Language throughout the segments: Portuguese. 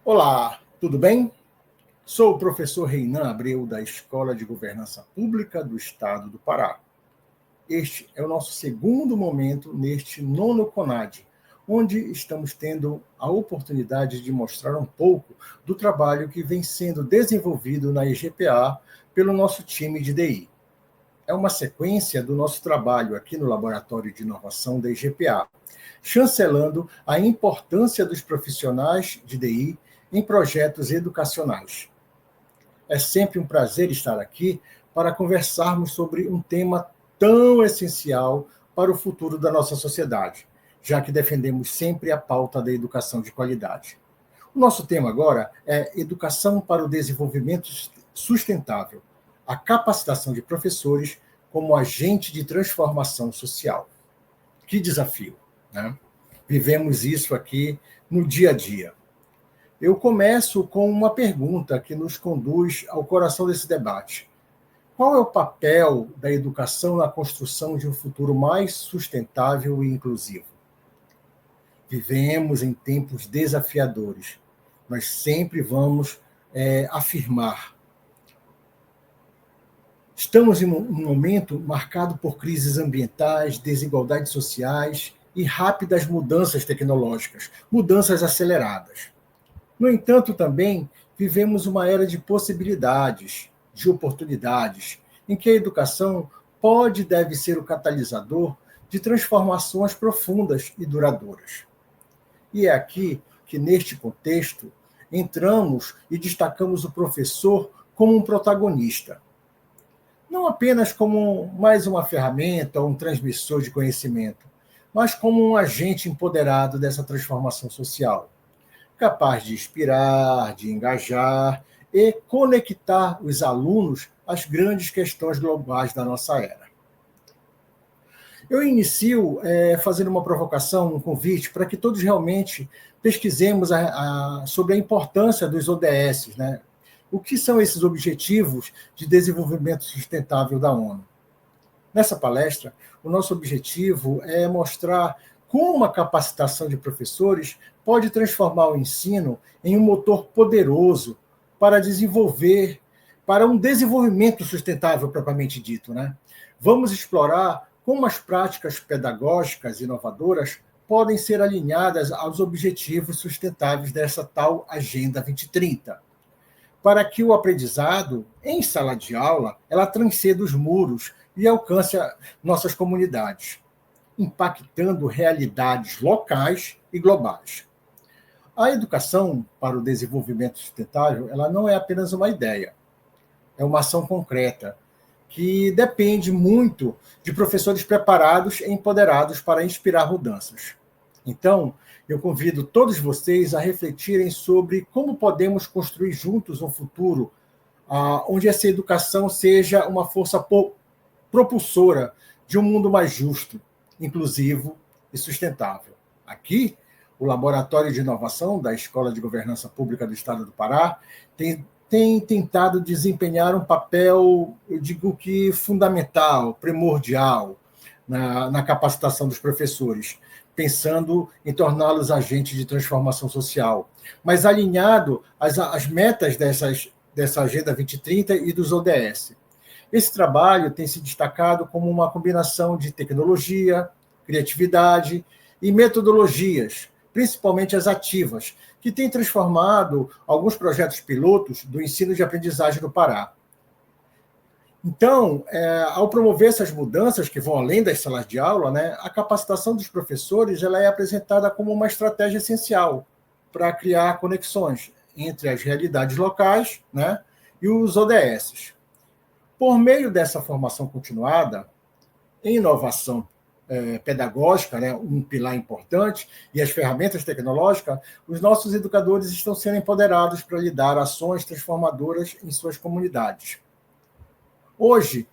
Olá, tudo bem? Sou o professor Reinan Abreu, da Escola de Governança Pública do Estado do Pará. Este é o nosso segundo momento neste nono CONAD, onde estamos tendo a oportunidade de mostrar um pouco do trabalho que vem sendo desenvolvido na EGPA pelo nosso time de DI. É uma sequência do nosso trabalho aqui no Laboratório de Inovação da EGPA, chancelando a importância dos profissionais de DI em projetos educacionais. É sempre um prazer estar aqui para conversarmos sobre um tema tão essencial para o futuro da nossa sociedade, já que defendemos sempre a pauta da educação de qualidade. O nosso tema agora é Educação para o Desenvolvimento Sustentável, a capacitação de professores como agente de transformação social. Que desafio, né? Vivemos isso aqui no dia a dia. Eu começo com uma pergunta que nos conduz ao coração desse debate. Qual é o papel da educação na construção de um futuro mais sustentável e inclusivo? Vivemos em tempos desafiadores. Nós sempre vamos afirmar. Estamos em um momento marcado por crises ambientais, desigualdades sociais e rápidas mudanças tecnológicas, mudanças aceleradas. No entanto, também vivemos uma era de possibilidades, de oportunidades, em que a educação pode e deve ser o catalisador de transformações profundas e duradouras. E é aqui que, neste contexto, entramos e destacamos o professor como um protagonista. Não apenas como mais uma ferramenta ou um transmissor de conhecimento, mas como um agente empoderado dessa transformação social, capaz de inspirar, de engajar e conectar os alunos às grandes questões globais da nossa era. Eu inicio fazendo uma provocação, um convite, para que todos realmente pesquisemos sobre a importância dos ODS, né? O que são esses Objetivos de Desenvolvimento Sustentável da ONU? Nessa palestra, o nosso objetivo é mostrar como a capacitação de professores pode transformar o ensino em um motor poderoso para um desenvolvimento sustentável propriamente dito, né? Vamos explorar como as práticas pedagógicas inovadoras podem ser alinhadas aos objetivos sustentáveis dessa tal Agenda 2030, para que o aprendizado em sala de aula ela transcenda os muros e alcance nossas comunidades, impactando realidades locais e globais. A educação para o desenvolvimento sustentável ela não é apenas uma ideia, é uma ação concreta, que depende muito de professores preparados e empoderados para inspirar mudanças. Então, eu convido todos vocês a refletirem sobre como podemos construir juntos um futuro onde essa educação seja uma força propulsora de um mundo mais justo, inclusivo e sustentável. Aqui, o Laboratório de Inovação da Escola de Governança Pública do Estado do Pará tem tentado desempenhar um papel, eu digo que fundamental, primordial, na capacitação dos professores, pensando em torná-los agentes de transformação social, mas alinhado às metas dessa Agenda 2030 e dos ODS. Esse trabalho tem se destacado como uma combinação de tecnologia, criatividade e metodologias, principalmente as ativas, que tem transformado alguns projetos pilotos do ensino de aprendizagem no Pará. Então, ao promover essas mudanças que vão além das salas de aula, né, a capacitação dos professores ela é apresentada como uma estratégia essencial para criar conexões entre as realidades locais, né, e os ODS. Por meio dessa formação continuada, em inovação pedagógica, né, um pilar importante, e as ferramentas tecnológicas, os nossos educadores estão sendo empoderados para lidar ações transformadoras em suas comunidades. Hoje,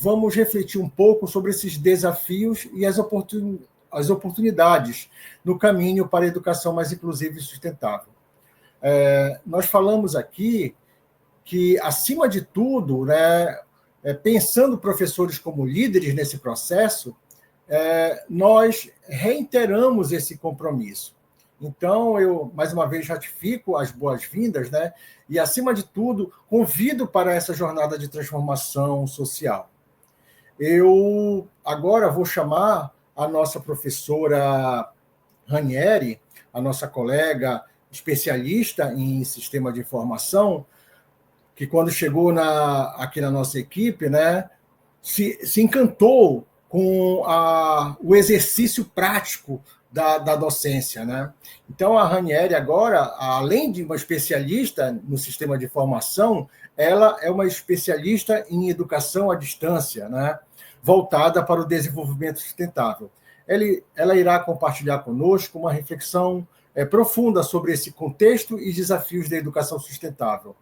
vamos refletir um pouco sobre esses desafios e as oportunidades no caminho para a educação mais inclusiva e sustentável. Nós falamos aqui que, acima de tudo, né, pensando professores como líderes nesse processo, nós reiteramos esse compromisso Então, eu, mais uma vez, ratifico as boas-vindas, né? E, acima de tudo, convido para essa jornada de transformação social. Eu agora vou chamar a nossa professora Ranieri, a nossa colega especialista em sistema de informação, que quando chegou aqui na nossa equipe, né, se encantou com o exercício prático da docência. Né? Então, a Ranieri, agora, além de uma especialista no sistema de formação, ela é uma especialista em educação à distância, né? Voltada para o desenvolvimento sustentável. Ela irá compartilhar conosco uma reflexão profunda sobre esse contexto e desafios da educação sustentável.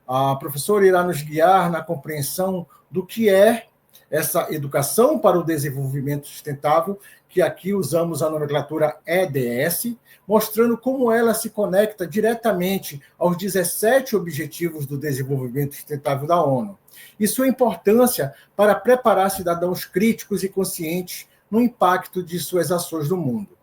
A professora irá nos guiar na compreensão do que é essa educação para o desenvolvimento sustentável, que aqui usamos a nomenclatura EDS, mostrando como ela se conecta diretamente aos 17 Objetivos do Desenvolvimento Sustentável da ONU, e sua importância para preparar cidadãos críticos e conscientes no impacto de suas ações no mundo.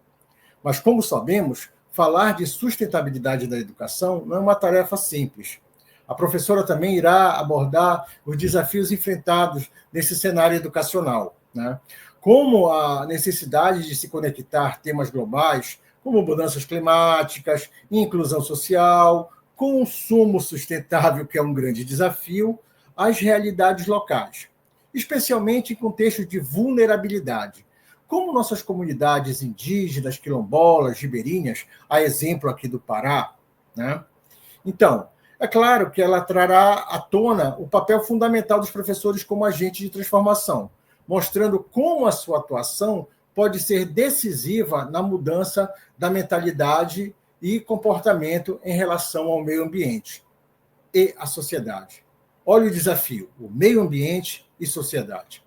Mas, como sabemos, falar de sustentabilidade da educação não é uma tarefa simples. A professora também irá abordar os desafios enfrentados nesse cenário educacional, né? Como a necessidade de se conectar temas globais, como mudanças climáticas, inclusão social, consumo sustentável, que é um grande desafio, às realidades locais, especialmente em contextos de vulnerabilidade, como nossas comunidades indígenas, quilombolas, ribeirinhas, a exemplo aqui do Pará, né? Então, é claro que ela trará à tona o papel fundamental dos professores como agente de transformação, mostrando como a sua atuação pode ser decisiva na mudança da mentalidade e comportamento em relação ao meio ambiente e à sociedade. Olha o desafio, o meio ambiente e sociedade.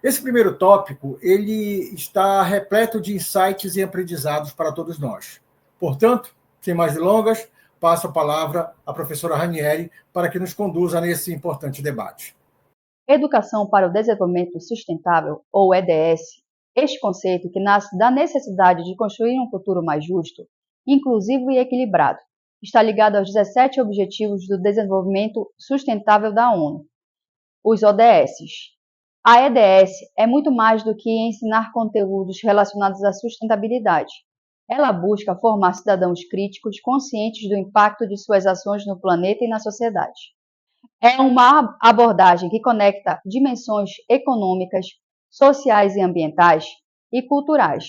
Esse primeiro tópico, ele está repleto de insights e aprendizados para todos nós. Portanto, sem mais delongas, passo a palavra à professora Ranieri para que nos conduza nesse importante debate. Educação para o Desenvolvimento Sustentável, ou EDS, este conceito que nasce da necessidade de construir um futuro mais justo, inclusivo e equilibrado, está ligado aos 17 Objetivos do Desenvolvimento Sustentável da ONU, os ODS. A EDS é muito mais do que ensinar conteúdos relacionados à sustentabilidade. Ela busca formar cidadãos críticos conscientes do impacto de suas ações no planeta e na sociedade. É uma abordagem que conecta dimensões econômicas, sociais e ambientais e culturais,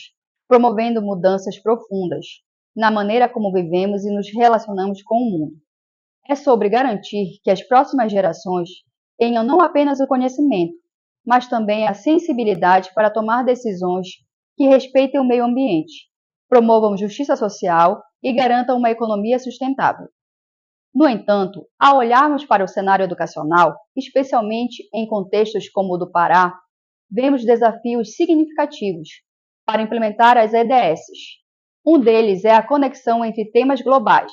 promovendo mudanças profundas na maneira como vivemos e nos relacionamos com o mundo. É sobre garantir que as próximas gerações tenham não apenas o conhecimento, mas também a sensibilidade para tomar decisões que respeitem o meio ambiente, promovam justiça social e garantam uma economia sustentável. No entanto, ao olharmos para o cenário educacional, especialmente em contextos como o do Pará, vemos desafios significativos para implementar as EDS. Um deles é a conexão entre temas globais,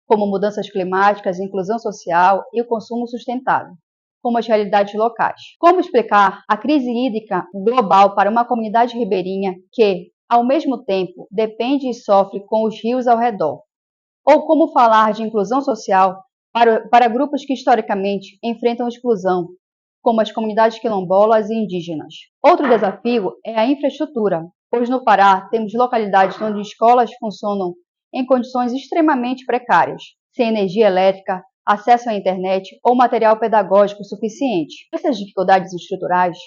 como mudanças climáticas, inclusão social e o consumo sustentável, como as realidades locais. Como explicar a crise hídrica global para uma comunidade ribeirinha que, ao mesmo tempo, depende e sofre com os rios ao redor? Ou como falar de inclusão social para grupos que historicamente enfrentam exclusão, como as comunidades quilombolas e indígenas? Outro desafio é a infraestrutura, pois no Pará temos localidades onde escolas funcionam em condições extremamente precárias, sem energia elétrica, acesso à internet ou material pedagógico suficiente. Essas dificuldades estruturais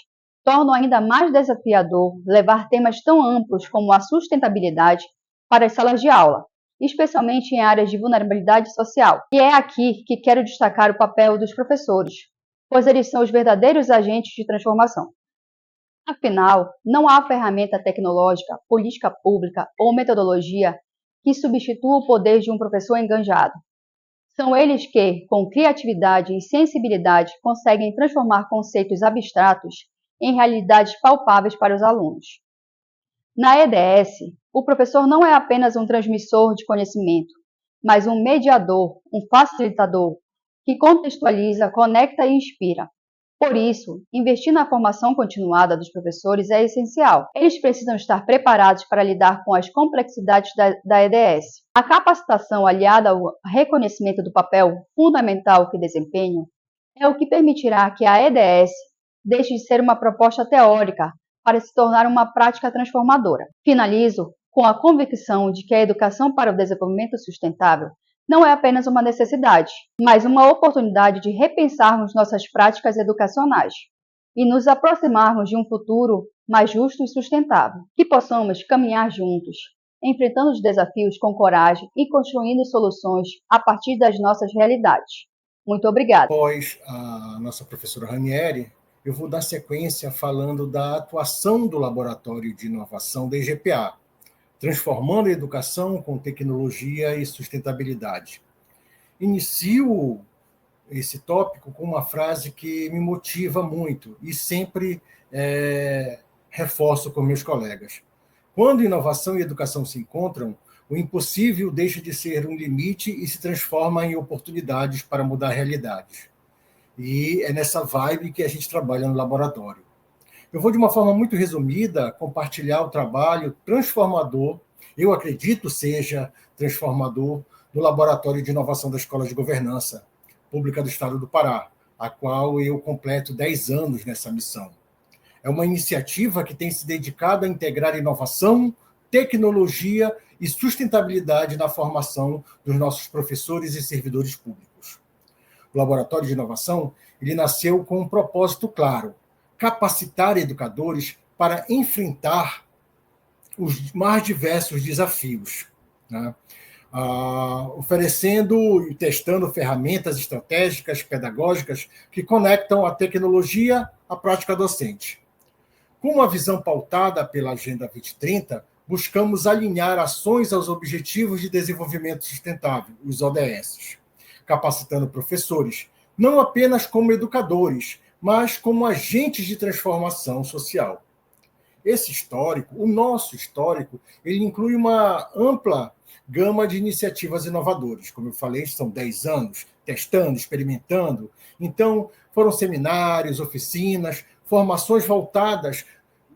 tornam ainda mais desafiador levar temas tão amplos como a sustentabilidade para as salas de aula, especialmente em áreas de vulnerabilidade social. E é aqui que quero destacar o papel dos professores, pois eles são os verdadeiros agentes de transformação. Afinal, não há ferramenta tecnológica, política pública ou metodologia que substitua o poder de um professor engajado. São eles que, com criatividade e sensibilidade, conseguem transformar conceitos abstratos em realidades palpáveis para os alunos. Na EDS, o professor não é apenas um transmissor de conhecimento, mas um mediador, um facilitador, que contextualiza, conecta e inspira. Por isso, investir na formação continuada dos professores é essencial. Eles precisam estar preparados para lidar com as complexidades da EDS. A capacitação, aliada ao reconhecimento do papel fundamental que desempenham, é o que permitirá que a EDS deixe de ser uma proposta teórica para se tornar uma prática transformadora. Finalizo com a convicção de que a educação para o desenvolvimento sustentável não é apenas uma necessidade, mas uma oportunidade de repensarmos nossas práticas educacionais e nos aproximarmos de um futuro mais justo e sustentável, que possamos caminhar juntos, enfrentando os desafios com coragem e construindo soluções a partir das nossas realidades. Muito obrigada. Após a nossa professora Ranieri, eu vou dar sequência falando da atuação do Laboratório de Inovação da EGPA, transformando a educação com tecnologia e sustentabilidade. Inicio esse tópico com uma frase que me motiva muito e sempre reforço com meus colegas. Quando inovação e educação se encontram, o impossível deixa de ser um limite e se transforma em oportunidades para mudar realidades. E é nessa vibe que a gente trabalha no laboratório. Eu vou, de uma forma muito resumida, compartilhar o trabalho transformador, eu acredito seja transformador, do Laboratório de Inovação da Escola de Governança Pública do Estado do Pará, a qual eu completo 10 anos nessa missão. É uma iniciativa que tem se dedicado a integrar inovação, tecnologia e sustentabilidade na formação dos nossos professores e servidores públicos. O Laboratório de Inovação ele nasceu com um propósito claro: capacitar educadores para enfrentar os mais diversos desafios, né? Oferecendo e testando ferramentas estratégicas, pedagógicas, que conectam a tecnologia à prática docente. Com uma visão pautada pela Agenda 2030, buscamos alinhar ações aos Objetivos de Desenvolvimento Sustentável, os ODS, capacitando professores, não apenas como educadores, mas como agentes de transformação social. Esse histórico, o nosso histórico, ele inclui uma ampla gama de iniciativas inovadoras. Como eu falei, são 10 anos testando, experimentando. Então, foram seminários, oficinas, formações voltadas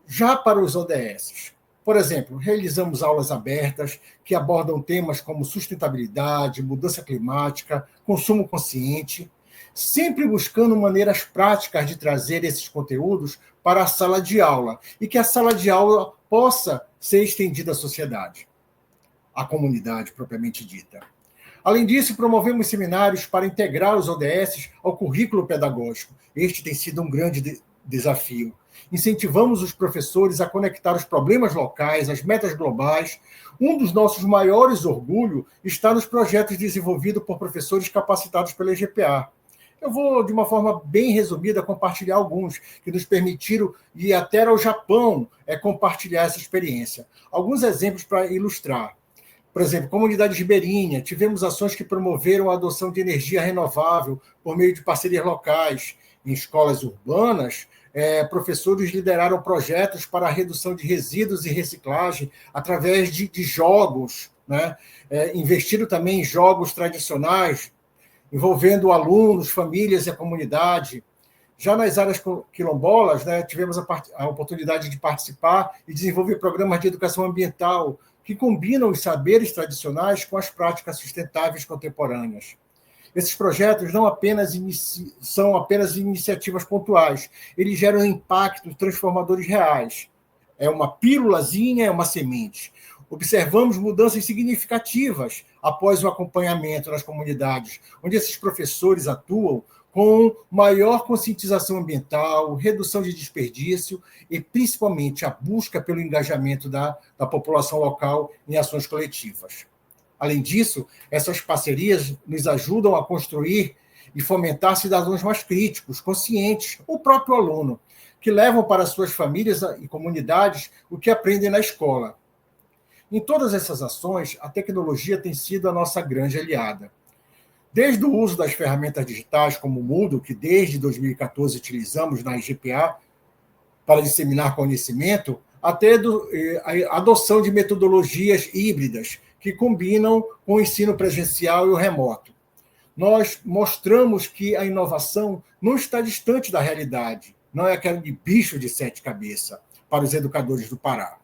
já para os ODS. Por exemplo, realizamos aulas abertas que abordam temas como sustentabilidade, mudança climática, consumo consciente, sempre buscando maneiras práticas de trazer esses conteúdos para a sala de aula e que a sala de aula possa ser estendida à sociedade, à comunidade propriamente dita. Além disso, promovemos seminários para integrar os ODS ao currículo pedagógico. Este tem sido um grande desafio. Incentivamos os professores a conectar os problemas locais, as metas globais. Um dos nossos maiores orgulhos está nos projetos desenvolvidos por professores capacitados pela EGPA. Eu vou, de uma forma bem resumida, compartilhar alguns que nos permitiram ir até ao Japão compartilhar essa experiência. Alguns exemplos para ilustrar. Por exemplo, comunidade ribeirinha, tivemos ações que promoveram a adoção de energia renovável por meio de parcerias locais. Em escolas urbanas, professores lideraram projetos para a redução de resíduos e reciclagem através de jogos, né? Investiram também em jogos tradicionais, envolvendo alunos, famílias e a comunidade. Já nas áreas quilombolas, né, tivemos a oportunidade de participar e desenvolver programas de educação ambiental que combinam os saberes tradicionais com as práticas sustentáveis contemporâneas. Esses projetos não apenas são apenas iniciativas pontuais, eles geram impactos transformadores reais. É uma pílulazinha, é uma semente. Observamos mudanças significativas após o acompanhamento nas comunidades, onde esses professores atuam com maior conscientização ambiental, redução de desperdício e, principalmente, a busca pelo engajamento da população local em ações coletivas. Além disso, essas parcerias nos ajudam a construir e fomentar cidadãos mais críticos, conscientes, o próprio aluno, que levam para suas famílias e comunidades o que aprendem na escola. Em todas essas ações, a tecnologia tem sido a nossa grande aliada. Desde o uso das ferramentas digitais como o Moodle, que desde 2014 utilizamos na EGPA para disseminar conhecimento, até a adoção de metodologias híbridas que combinam com o ensino presencial e o remoto. nós mostramos que a inovação não está distante da realidade, não é aquele bicho de sete cabeças para os educadores do Pará.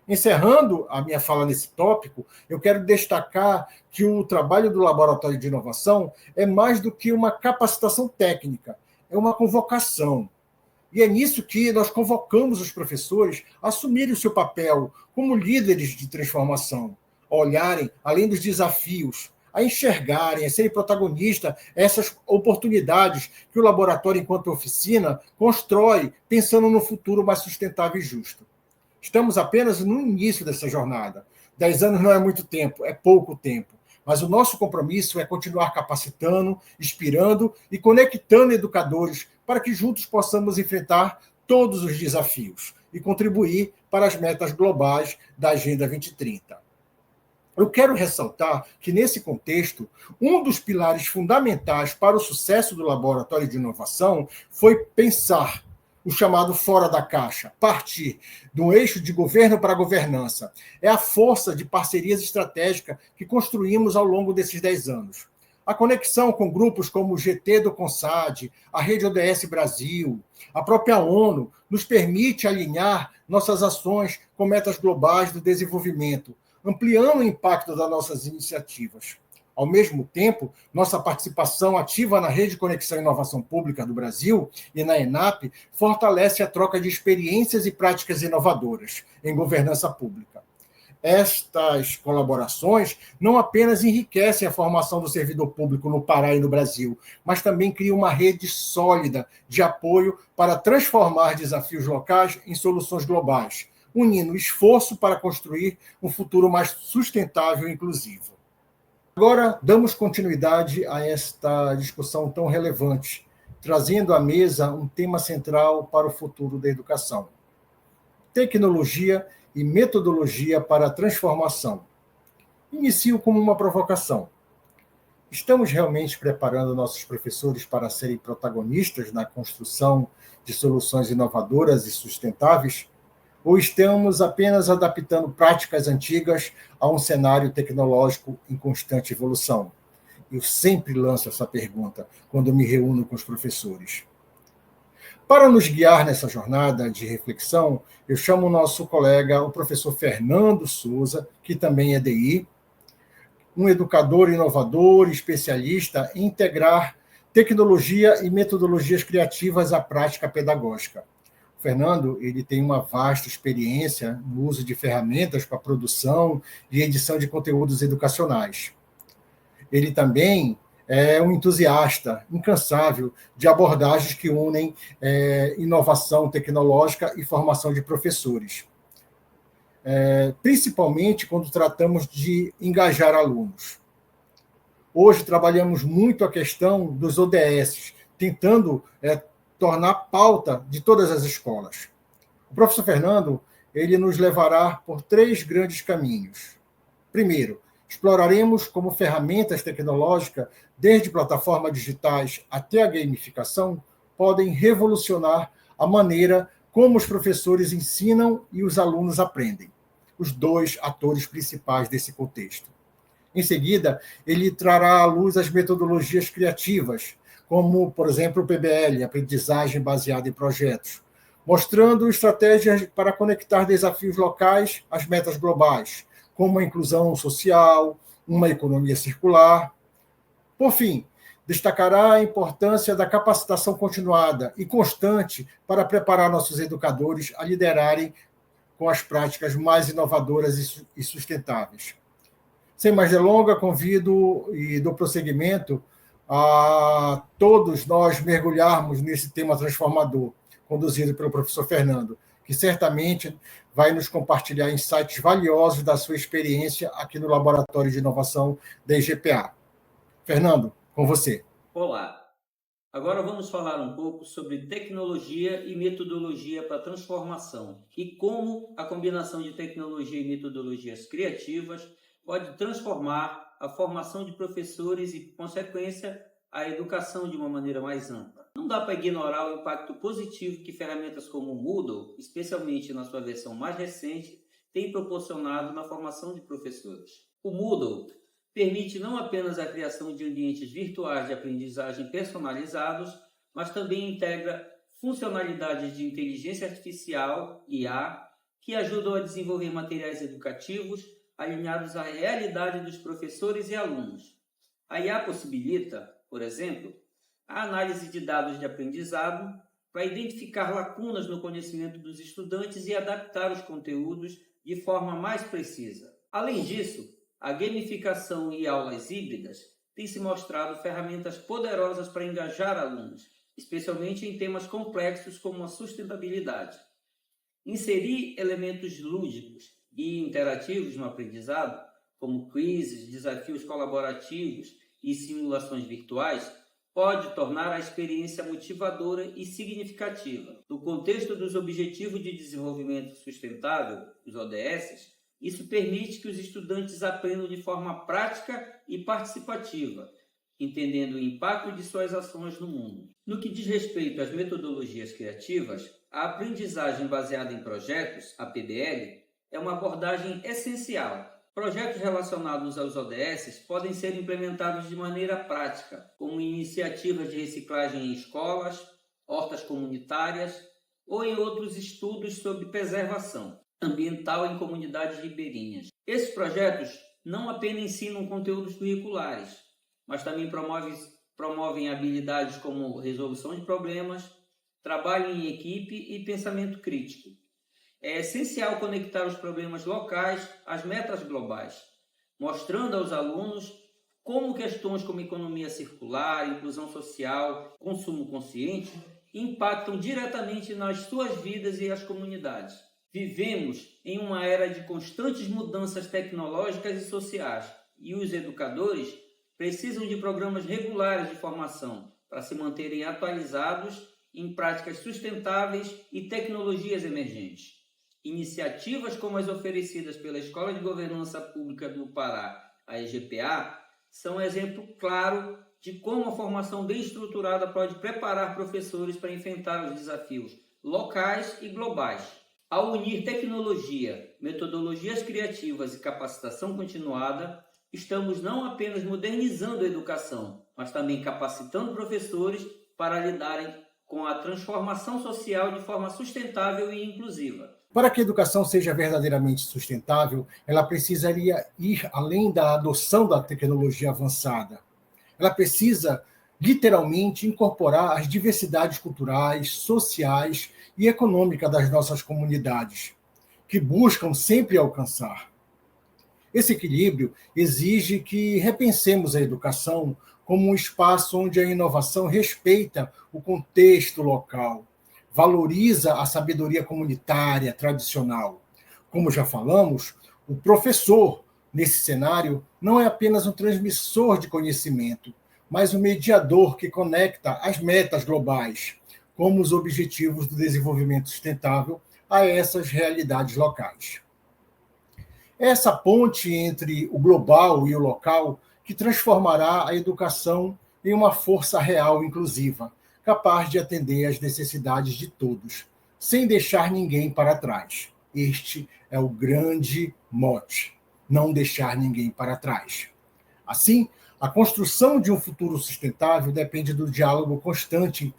Encerrando a minha fala nesse tópico, eu quero destacar que o trabalho do Laboratório de Inovação é mais do que uma capacitação técnica, é uma convocação. E é nisso que nós convocamos os professores a assumirem o seu papel como líderes de transformação, a olharem além dos desafios, a enxergarem, a serem protagonistas essas oportunidades que o laboratório, enquanto oficina, constrói, pensando no futuro mais sustentável e justo. Estamos apenas no início dessa jornada. 10 anos não é muito tempo, é pouco tempo. Mas o nosso compromisso é continuar capacitando, inspirando e conectando educadores para que juntos possamos enfrentar todos os desafios e contribuir para as metas globais da Agenda 2030. Eu quero ressaltar que, nesse contexto, um dos pilares fundamentais para o sucesso do Laboratório de Inovação foi pensar o chamado fora da caixa, partir do eixo de governo para a governança. É a força de parcerias estratégicas que construímos ao longo desses 10 anos. A conexão com grupos como o GT do CONSAD, a Rede ODS Brasil, a própria ONU, nos permite alinhar nossas ações com metas globais do desenvolvimento, ampliando o impacto das nossas iniciativas. Ao mesmo tempo, nossa participação ativa na Rede de Conexão e Inovação Pública do Brasil e na ENAP fortalece a troca de experiências e práticas inovadoras em governança pública. Estas colaborações não apenas enriquecem a formação do servidor público no Pará e no Brasil, mas também criam uma rede sólida de apoio para transformar desafios locais em soluções globais, unindo esforço para construir um futuro mais sustentável e inclusivo. Agora, damos continuidade a esta discussão tão relevante, trazendo à mesa um tema central para o futuro da educação: tecnologia e metodologia para a transformação. Inicio como uma provocação. Estamos realmente preparando nossos professores para serem protagonistas na construção de soluções inovadoras e sustentáveis? Ou estamos apenas adaptando práticas antigas a um cenário tecnológico em constante evolução? Eu sempre lanço essa pergunta quando me reúno com os professores. Para nos guiar nessa jornada de reflexão, eu chamo o nosso colega, o professor Fernando Souza, que também é DI, um educador inovador, especialista em integrar tecnologia e metodologias criativas à prática pedagógica. O Fernando, ele tem uma vasta experiência no uso de ferramentas para produção e edição de conteúdos educacionais. Ele também é um entusiasta incansável de abordagens que unem inovação tecnológica e formação de professores, principalmente quando tratamos de engajar alunos. Hoje trabalhamos muito a questão dos ODS, tentando tornar pauta de todas as escolas. O professor Fernando, ele nos levará por 3 grandes caminhos. Primeiro, exploraremos como ferramentas tecnológicas, desde plataformas digitais até a gamificação, podem revolucionar a maneira como os professores ensinam e os alunos aprendem, os 2 atores principais desse contexto. Em seguida, ele trará à luz as metodologias criativas, como, por exemplo, o PBL, aprendizagem baseada em projetos, mostrando estratégias para conectar desafios locais às metas globais, como a inclusão social, uma economia circular. Por fim, destacará a importância da capacitação continuada e constante para preparar nossos educadores a liderarem com as práticas mais inovadoras e sustentáveis. Sem mais delongas, convido e dou prosseguimento a todos nós mergulharmos nesse tema transformador, conduzido pelo professor Fernando, que certamente vai nos compartilhar insights valiosos da sua experiência aqui no Laboratório de Inovação da IGPA. Fernando, com você. Olá. Agora vamos falar um pouco sobre tecnologia e metodologia para transformação e como a combinação de tecnologia e metodologias criativas pode transformar a formação de professores e, por consequência, a educação de uma maneira mais ampla. Não dá para ignorar o impacto positivo que ferramentas como o Moodle, especialmente na sua versão mais recente, têm proporcionado na formação de professores. O Moodle permite não apenas a criação de ambientes virtuais de aprendizagem personalizados, mas também integra funcionalidades de inteligência artificial, IA, que ajudam a desenvolver materiais educativos alinhados à realidade dos professores e alunos. A IA possibilita, por exemplo, a análise de dados de aprendizado para identificar lacunas no conhecimento dos estudantes e adaptar os conteúdos de forma mais precisa. Além disso, a gamificação e aulas híbridas têm se mostrado ferramentas poderosas para engajar alunos, especialmente em temas complexos como a sustentabilidade. Inserir elementos lúdicos e interativos no aprendizado, como quizzes, desafios colaborativos e simulações virtuais, pode tornar a experiência motivadora e significativa. No contexto dos Objetivos de Desenvolvimento Sustentável, os ODS, isso permite que os estudantes aprendam de forma prática e participativa, entendendo o impacto de suas ações no mundo. No que diz respeito às metodologias criativas, a aprendizagem baseada em projetos, a PBL, é uma abordagem essencial. Projetos relacionados aos ODS podem ser implementados de maneira prática, como iniciativas de reciclagem em escolas, hortas comunitárias ou em outros estudos sobre preservação ambiental em comunidades ribeirinhas. Esses projetos não apenas ensinam conteúdos curriculares, mas também promovem habilidades como resolução de problemas, trabalho em equipe e pensamento crítico. É essencial conectar os problemas locais às metas globais, mostrando aos alunos como questões como economia circular, inclusão social, consumo consciente impactam diretamente nas suas vidas e as comunidades. Vivemos em uma era de constantes mudanças tecnológicas e sociais, e os educadores precisam de programas regulares de formação para se manterem atualizados em práticas sustentáveis e tecnologias emergentes. Iniciativas como as oferecidas pela Escola de Governança Pública do Pará, a EGPA, são um exemplo claro de como a formação bem estruturada pode preparar professores para enfrentar os desafios locais e globais. Ao unir tecnologia, metodologias criativas e capacitação continuada, estamos não apenas modernizando a educação, mas também capacitando professores para lidarem com a transformação social de forma sustentável e inclusiva. Para que a educação seja verdadeiramente sustentável, ela precisaria ir além da adoção da tecnologia avançada. Ela precisa, literalmente, incorporar as diversidades culturais, sociais e econômicas das nossas comunidades, que buscam sempre alcançar. Esse equilíbrio exige que repensemos a educação como um espaço onde a inovação respeita o contexto local, valoriza a sabedoria comunitária tradicional. Como já falamos, o professor, nesse cenário, não é apenas um transmissor de conhecimento, mas um mediador que conecta as metas globais, como os Objetivos do Desenvolvimento Sustentável, a essas realidades locais. Essa ponte entre o global e o local que transformará a educação em uma força real inclusiva, capaz de atender às necessidades de todos, sem deixar ninguém para trás. Este é o grande mote, não deixar ninguém para trás. Assim, a construção de um futuro sustentável depende do diálogo constante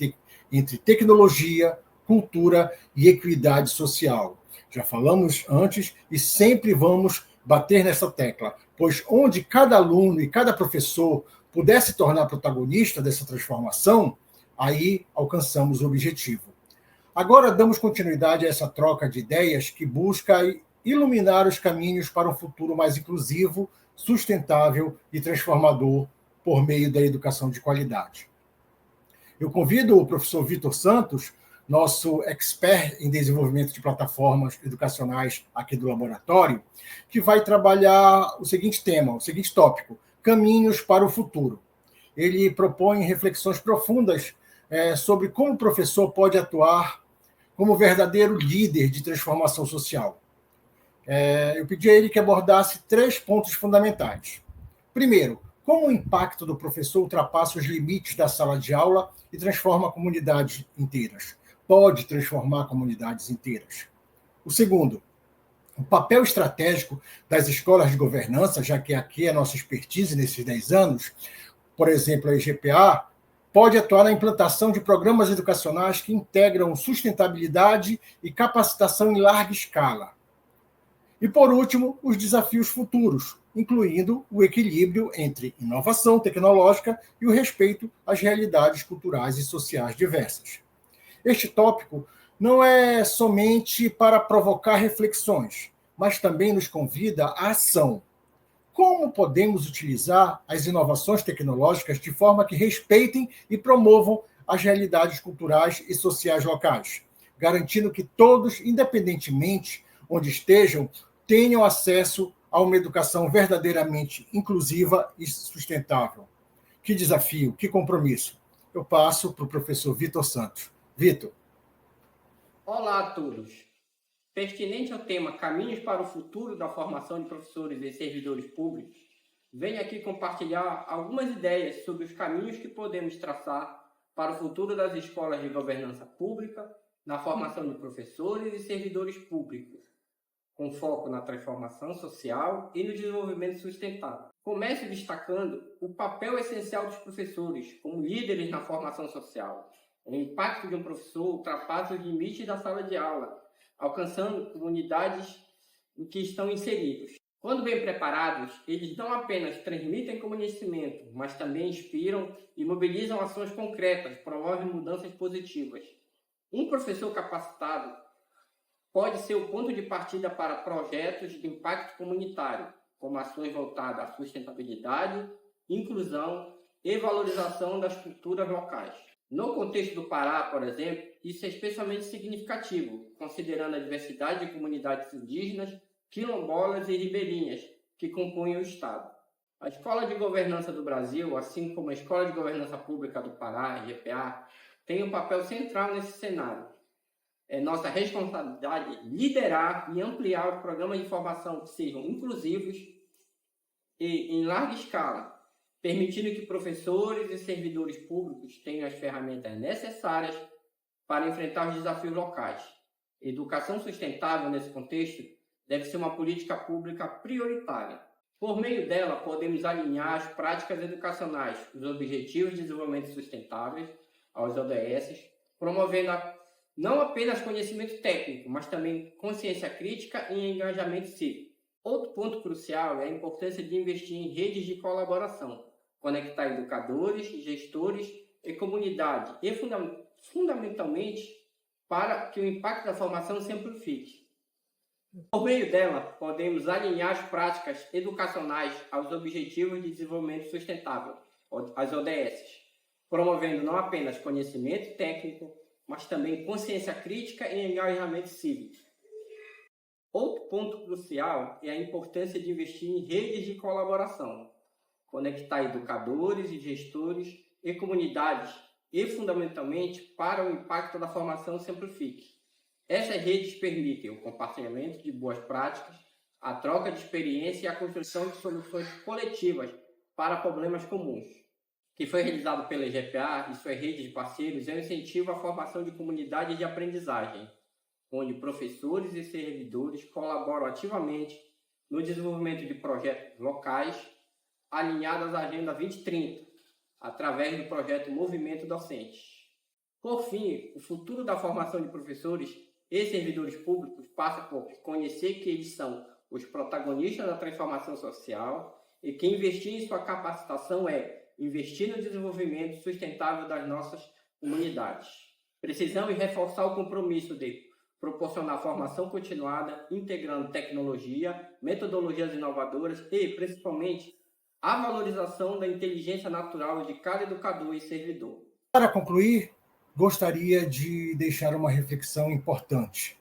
entre tecnologia, cultura e equidade social. Já falamos antes e sempre vamos bater nessa tecla, pois onde cada aluno e cada professor puder se tornar protagonista dessa transformação, aí alcançamos o objetivo. Agora damos continuidade a essa troca de ideias que busca iluminar os caminhos para um futuro mais inclusivo, sustentável e transformador por meio da educação de qualidade. Eu convido o professor Vitor Santos, nosso expert em desenvolvimento de plataformas educacionais aqui do laboratório, que vai trabalhar o seguinte tema, o seguinte tópico, caminhos para o futuro. Ele propõe reflexões profundas sobre como o professor pode atuar como verdadeiro líder de transformação social. Eu pedi a ele que abordasse 3 pontos fundamentais. Primeiro, como o impacto do professor ultrapassa os limites da sala de aula e transforma comunidades inteiras. Pode transformar comunidades inteiras. O segundo, O papel estratégico das escolas de governança, já que aqui é a nossa expertise nesses 10 anos, por exemplo, a EGPA, pode atuar na implantação de programas educacionais que integram sustentabilidade e capacitação em larga escala. E, por último, os desafios futuros, incluindo o equilíbrio entre inovação tecnológica e o respeito às realidades culturais e sociais diversas. Este tópico não é somente para provocar reflexões, mas também nos convida à ação. Como podemos utilizar as inovações tecnológicas de forma que respeitem e promovam as realidades culturais e sociais locais, garantindo que todos, independentemente onde estejam, tenham acesso a uma educação verdadeiramente inclusiva e sustentável? Que desafio, que compromisso. Eu passo para o professor Vitor Santos. Vitor. Olá a todos. Pertinente ao tema Caminhos para o Futuro da Formação de Professores e Servidores Públicos, venho aqui compartilhar algumas ideias sobre os caminhos que podemos traçar para o futuro das escolas de governança pública, na formação de professores e servidores públicos, com foco na transformação social e no desenvolvimento sustentável. Começo destacando o papel essencial dos professores como líderes na formação social. O impacto de um professor ultrapassa os limites da sala de aula, alcançando comunidades em que estão inseridos. Quando bem preparados, eles não apenas transmitem conhecimento, mas também inspiram e mobilizam ações concretas, promovem mudanças positivas. Um professor capacitado pode ser o ponto de partida para projetos de impacto comunitário, como ações voltadas à sustentabilidade, inclusão e valorização das culturas locais. No contexto do Pará, por exemplo, isso é especialmente significativo, considerando a diversidade de comunidades indígenas, quilombolas e ribeirinhas que compõem o Estado. A Escola de Governança do Brasil, assim como a Escola de Governança Pública do Pará, EGPA, tem um papel central nesse cenário. É nossa responsabilidade liderar e ampliar os programas de formação que sejam inclusivos e em larga escala, permitindo que professores e servidores públicos tenham as ferramentas necessárias para enfrentar os desafios locais. Educação sustentável, nesse contexto, deve ser uma política pública prioritária. Por meio dela, podemos alinhar as práticas educacionais, os Objetivos de Desenvolvimento Sustentáveis, aos ODS, promovendo não apenas conhecimento técnico, mas também consciência crítica e engajamento cívico. Outro ponto crucial é a importância de investir em redes de colaboração, conectar educadores, gestores e comunidade, e fundamentalmente para que o impacto da formação se amplifique. Por meio dela, podemos alinhar as práticas educacionais aos Objetivos de Desenvolvimento Sustentável, as ODS, promovendo não apenas conhecimento técnico, mas também consciência crítica e engajamento cívico. Outro ponto crucial é a importância de investir em redes de colaboração, conectar educadores e gestores e comunidades e, fundamentalmente, para o impacto da formação se amplifique. Essas redes permitem o compartilhamento de boas práticas, a troca de experiência e a construção de soluções coletivas para problemas comuns. Que foi realizado pela EGPA e sua rede de parceiros é um incentivo à formação de comunidades de aprendizagem, onde professores e servidores colaboram ativamente no desenvolvimento de projetos locais alinhados à Agenda 2030, através do projeto Movimento Docente. Por fim, o futuro da formação de professores e servidores públicos passa por conhecer que eles são os protagonistas da transformação social e que investir em sua capacitação é investir no desenvolvimento sustentável das nossas comunidades. Precisamos reforçar o compromisso de proporcionar formação continuada, integrando tecnologia, metodologias inovadoras e, principalmente, a valorização da inteligência natural de cada educador e servidor. Para concluir, gostaria de deixar uma reflexão importante.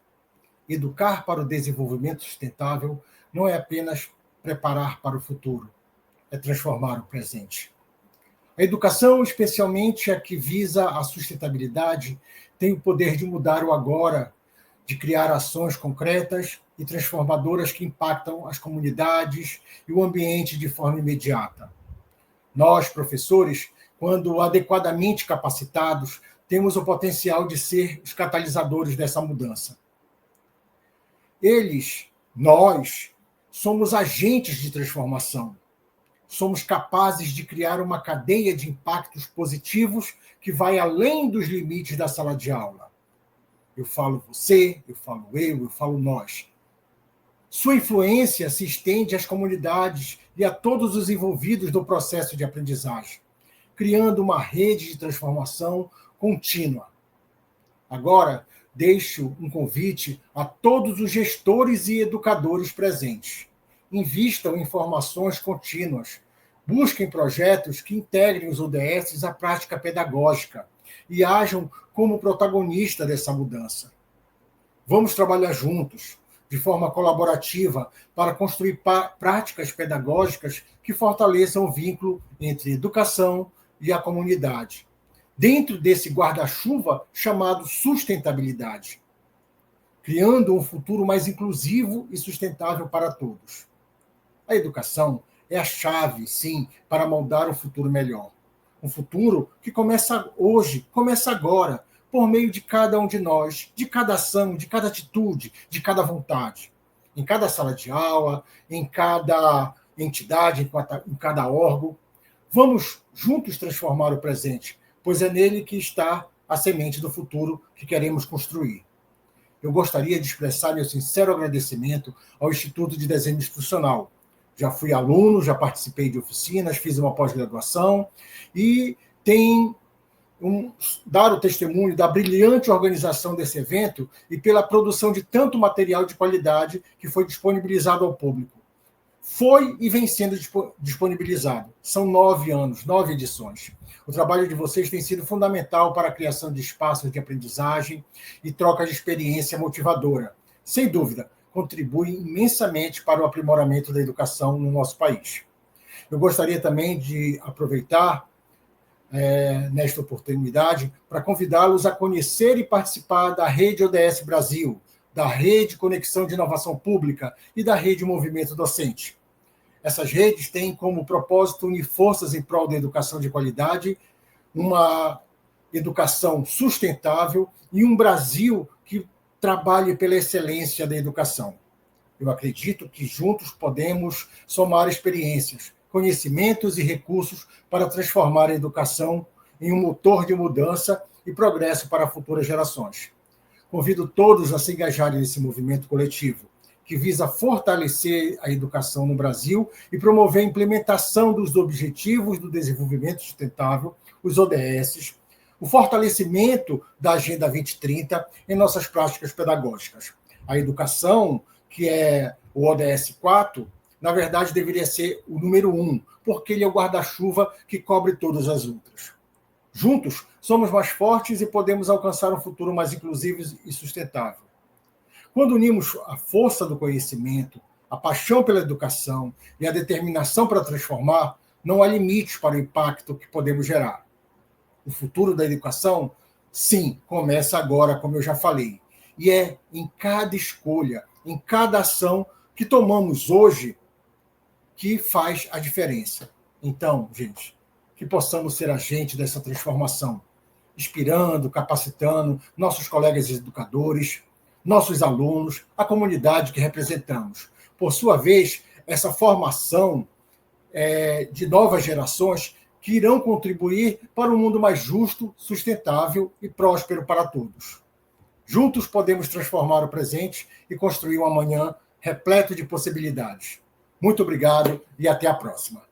Educar para o desenvolvimento sustentável não é apenas preparar para o futuro, é transformar o presente. A educação, especialmente a que visa a sustentabilidade, tem o poder de mudar o agora, de criar ações concretas e transformadoras que impactam as comunidades e o ambiente de forma imediata. Nós, professores, quando adequadamente capacitados, temos o potencial de ser os catalisadores dessa mudança. Eles Nós somos agentes de transformação. Somos capazes de criar uma cadeia de impactos positivos que vai além dos limites da sala de aula. Eu falo você, eu falo nós. Sua influência se estende às comunidades e a todos os envolvidos no processo de aprendizagem, criando uma rede de transformação contínua. Agora, deixo um convite a todos os gestores e educadores presentes. Invistam em formações contínuas. Busquem projetos que integrem os ODS à prática pedagógica e ajam como protagonista dessa mudança. Vamos trabalhar juntos, de forma colaborativa, para construir práticas pedagógicas que fortaleçam o vínculo entre educação e a comunidade, dentro desse guarda-chuva chamado sustentabilidade, criando um futuro mais inclusivo e sustentável para todos. A educação é a chave, sim, para moldar um futuro melhor. Um futuro que começa hoje, começa agora, por meio de cada um de nós, de cada ação, de cada atitude, de cada vontade. Em cada sala de aula, em cada entidade, em cada órgão. Vamos juntos transformar o presente, pois é nele que está a semente do futuro que queremos construir. Eu gostaria de expressar meu sincero agradecimento ao Instituto de Desenho Institucional. Já fui aluno, já participei de oficinas, fiz uma pós-graduação e tenho dar o testemunho da brilhante organização desse evento e pela produção de tanto material de qualidade que foi disponibilizado ao público. Foi e vem sendo disponibilizado. São 9 anos, 9 edições. O trabalho de vocês tem sido fundamental para a criação de espaços de aprendizagem e troca de experiência motivadora. Sem dúvida, contribui imensamente para o aprimoramento da educação no nosso país. Eu gostaria também de aproveitar nesta oportunidade para convidá-los a conhecer e participar da Rede ODS Brasil, da Rede Conexão de Inovação Pública e da Rede Movimento Docente. Essas redes têm como propósito unir forças em prol da educação de qualidade, uma educação sustentável e um Brasil que trabalhe pela excelência da educação. Eu acredito que juntos podemos somar experiências, conhecimentos e recursos para transformar a educação em um motor de mudança e progresso para futuras gerações. Convido todos a se engajarem nesse movimento coletivo, que visa fortalecer a educação no Brasil e promover a implementação dos Objetivos do Desenvolvimento Sustentável, os ODS, o fortalecimento da Agenda 2030 em nossas práticas pedagógicas. A educação, que é o ODS 4, na verdade deveria ser o número 1, porque ele é o guarda-chuva que cobre todas as outras. Juntos, somos mais fortes e podemos alcançar um futuro mais inclusivo e sustentável. Quando unimos a força do conhecimento, a paixão pela educação e a determinação para transformar, não há limites para o impacto que podemos gerar. O futuro da educação, sim, começa agora, como eu já falei. E é em cada escolha, em cada ação que tomamos hoje que faz a diferença. Então, gente, que possamos ser agentes dessa transformação, inspirando, capacitando nossos colegas educadores, nossos alunos, a comunidade que representamos. Por sua vez, essa formação de novas gerações que irão contribuir para um mundo mais justo, sustentável e próspero para todos. Juntos podemos transformar o presente e construir um amanhã repleto de possibilidades. Muito obrigado e até a próxima.